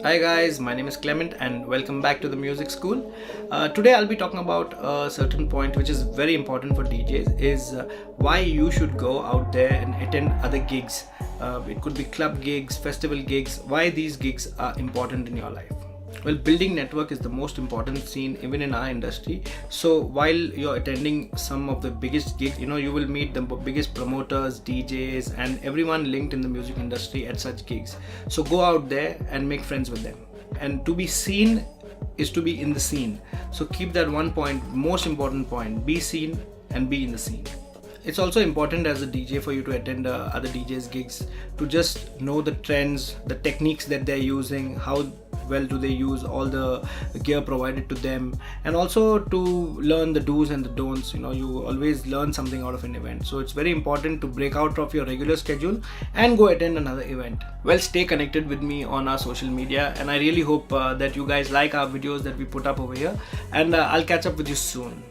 Hi guys, my name is Clement and welcome back to the music school. Today I'll be talking about a certain point which is very important for DJs is why you should go out there and attend other gigs. It could be club gigs, festival gigs, why these gigs are important in your life. Well, building network is the most important scene even in our industry. So while you're attending some of the biggest gigs, you will meet the biggest promoters, DJs, and everyone linked in the music industry at such gigs. So go out there and make friends with them. And to be seen is to be in the scene. So keep that one point, most important point: be seen and be in the scene. It's also important as a DJ for you to attend other DJs gigs to just know the trends, the techniques that they're using, how well do they use all the gear provided to them, and also to learn the do's and the don'ts. You always learn something out of an event, so it's very important to break out of your regular schedule and go attend another event. Well, stay connected with me on our social media, and I really hope that you guys like our videos that we put up over here, and I'll catch up with you soon.